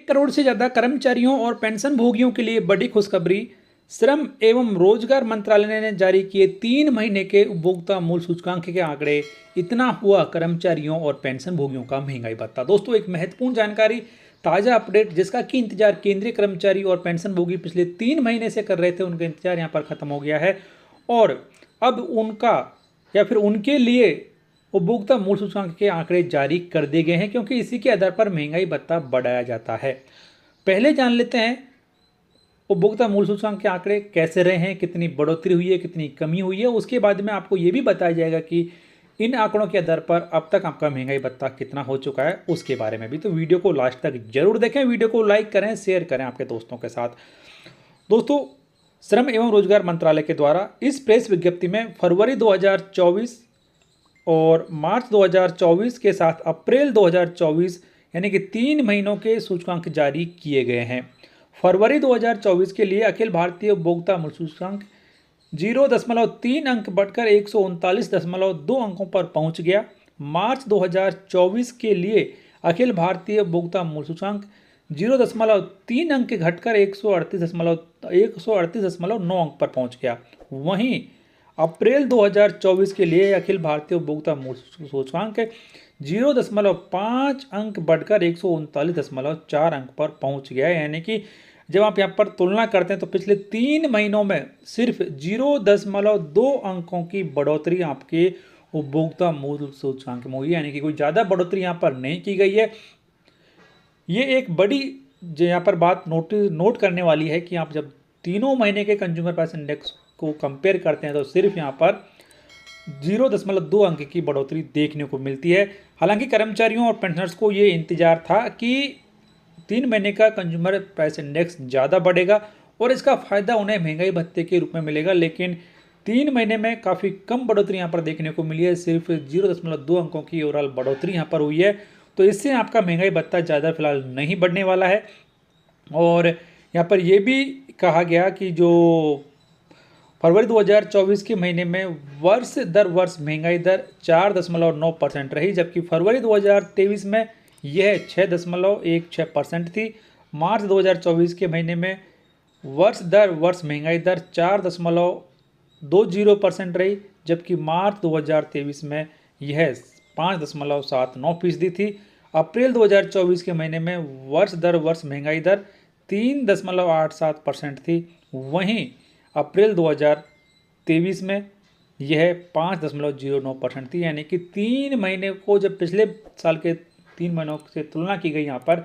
करोड़ से ज्यादा कर्मचारियों और पेंशन भोगियों के लिए बड़ी खुशखबरी। श्रम एवं रोजगार मंत्रालय ने जारी किए 3 महीने के उपभोक्ता मूल्य सूचकांक के आंकड़े। इतना हुआ कर्मचारियों और पेंशन भोगियों का महंगाई भत्ता। दोस्तों, एक महत्वपूर्ण जानकारी, ताजा अपडेट जिसका कि इंतजार केंद्रीय कर्मचारी और पेंशन भोगी पिछले 3 महीने से कर रहे थे, उनका इंतजार यहाँ पर खत्म हो गया है और अब उनका या फिर उनके लिए उपभोक्ता मूल्य सूचकांक के आंकड़े जारी कर दिए गए हैं, क्योंकि इसी के आधार पर महंगाई भत्ता बढ़ाया जाता है। पहले जान लेते हैं उपभोक्ता मूल्य सूचकांक के आंकड़े कैसे रहे हैं, कितनी बढ़ोतरी हुई है, कितनी कमी हुई है। उसके बाद में आपको ये भी बताया जाएगा कि इन आंकड़ों के आधार पर अब तक आपका महंगाई भत्ता कितना हो चुका है, उसके बारे में भी। तो वीडियो को लास्ट तक जरूर देखें, वीडियो को लाइक करें, शेयर करें आपके दोस्तों के साथ। दोस्तों, श्रम एवं रोजगार मंत्रालय के द्वारा इस प्रेस विज्ञप्ति में फरवरी 2024 और मार्च 2024 के साथ अप्रैल 2024 यानी कि 3 महीनों के सूचकांक जारी किए गए हैं। फरवरी 2024 के लिए अखिल भारतीय उपभोक्ता मूल्य सूचकांक 0.3 अंक बढ़कर 139.2 अंकों पर पहुंच गया। मार्च 2024 के लिए अखिल भारतीय उपभोक्ता मूल्य सूचकांक 0.3 अंक घटकर 138.9 अंक पर पहुंच गया। वहीं अप्रैल 2024 के लिए अखिल भारतीय उपभोक्ता मूल्य सूचकांक 0.5 अंक बढ़कर 139.4 अंक पर पहुंच गया। यानी कि जब आप यहाँ पर तुलना करते हैं तो पिछले 3 महीनों में सिर्फ 0.2 अंकों की बढ़ोतरी आपके उपभोक्ता मूल्य सूचकांक में हुई है, यानी कि कोई ज़्यादा बढ़ोतरी यहाँ पर नहीं की गई है। ये एक बड़ी जो यहाँ पर बात नोट करने वाली है कि आप जब 3 महीने के कंज्यूमर प्राइस इंडेक्स को कंपेयर करते हैं तो सिर्फ यहाँ पर 0.2 अंक की बढ़ोतरी देखने को मिलती है। हालांकि कर्मचारियों और पेंशनर्स को ये इंतजार था कि 3 महीने का कंज्यूमर प्राइस इंडेक्स ज़्यादा बढ़ेगा और इसका फ़ायदा उन्हें महंगाई भत्ते के रूप में मिलेगा, लेकिन 3 महीने में काफ़ी कम बढ़ोतरी यहाँ पर देखने को मिली है। सिर्फ 0.2 अंकों की ओवरऑल बढ़ोतरी यहाँ पर हुई है। तो इससे आपका महंगाई भत्ता ज़्यादा फिलहाल नहीं बढ़ने वाला है। और यहाँ पर यह भी कहा गया कि जो फरवरी 2024 के महीने में वर्ष दर वर्ष महंगाई दर 4.9% रही, जबकि फरवरी 2023 में यह 6.16% थी। मार्च 2024 के महीने में वर्ष दर वर्ष महंगाई दर 4.20% रही, जबकि मार्च 2023 में यह 5.79% थी। अप्रैल 2024 के महीने में वर्ष दर वर्ष महंगाई दर 3.87% थी। वहीं अप्रैल 2023 में यह 5.09% थी। यानी कि 3 महीने को जब पिछले साल के 3 महीनों से तुलना की गई यहाँ पर,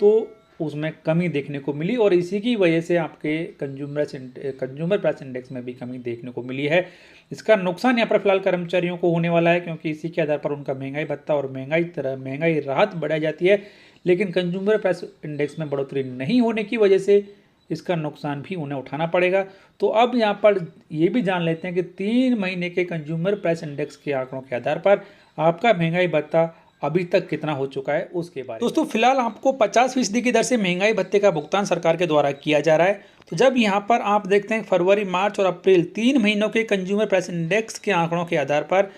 तो उसमें कमी देखने को मिली और इसी की वजह से आपके कंज्यूमर प्राइस इंडेक्स में भी कमी देखने को मिली है। इसका नुकसान यहाँ पर फिलहाल कर्मचारियों को होने वाला है, क्योंकि इसी के आधार पर उनका महंगाई भत्ता और महंगाई राहत बढ़ाई जाती है, लेकिन कंज्यूमर प्राइस इंडेक्स में बढ़ोतरी नहीं होने की वजह से इसका नुकसान भी उन्हें उठाना पड़ेगा। तो अब यहाँ पर ये भी जान लेते हैं कि 3 महीने के कंज्यूमर प्राइस इंडेक्स के आंकड़ों के आधार पर आपका महंगाई भत्ता अभी तक कितना हो चुका है उसके बारे में। दोस्तों, फिलहाल आपको 50% की दर से महंगाई भत्ते का भुगतान सरकार के द्वारा किया जा रहा है। तो जब यहाँ पर आप देखते हैं फरवरी, मार्च और अप्रैल 3 महीनों के कंज्यूमर प्राइस इंडेक्स के आंकड़ों के आधार पर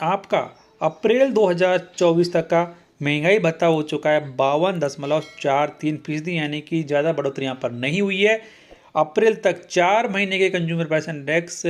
आपका अप्रैल 2024 तक का महंगाई भत्ता हो चुका है 52.43%, यानी कि ज़्यादा बढ़ोतरी यहाँ पर नहीं हुई है। अप्रैल तक 4 महीने के कंज्यूमर प्राइस इंडेक्स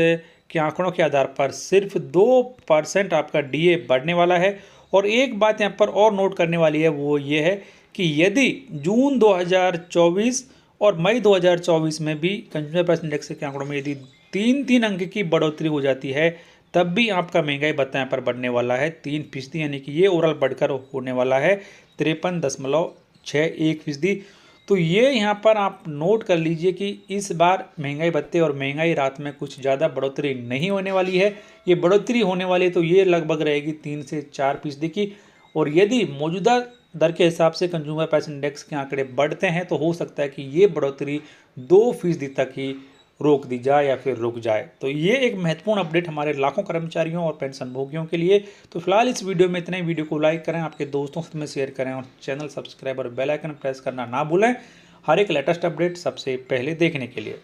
के आंकड़ों के आधार पर सिर्फ 2% आपका डीए बढ़ने वाला है। और एक बात यहाँ पर और नोट करने वाली है, वो ये है कि यदि जून 2024 और मई 2024 में भी कंज्यूमर प्राइस इंडेक्स के आंकड़ों में यदि 3 अंक की बढ़ोतरी हो जाती है, तब भी आपका महंगाई भत्ता यहाँ पर बढ़ने वाला है 3%, यानी कि ये ओवरऑल बढ़कर होने वाला है 53.61%। तो ये यहाँ पर आप नोट कर लीजिए कि इस बार महंगाई भत्ते और महंगाई राहत में कुछ ज़्यादा बढ़ोतरी नहीं होने वाली है। ये बढ़ोतरी होने वाली है तो ये लगभग रहेगी 3 से 4% की। और यदि मौजूदा दर के हिसाब से कंज्यूमर प्राइस इंडेक्स के आंकड़े बढ़ते हैं तो हो सकता है कि ये बढ़ोतरी 2% तक ही रोक दी जाए या फिर रुक जाए। तो ये एक महत्वपूर्ण अपडेट हमारे लाखों कर्मचारियों और पेंशन भोगियों के लिए। तो फिलहाल इस वीडियो में इतना ही। वीडियो को लाइक करें, आपके दोस्तों से में शेयर करें और चैनल सब्सक्राइब और बेल आइकन प्रेस करना ना भूलें हर एक लेटेस्ट अपडेट सबसे पहले देखने के लिए।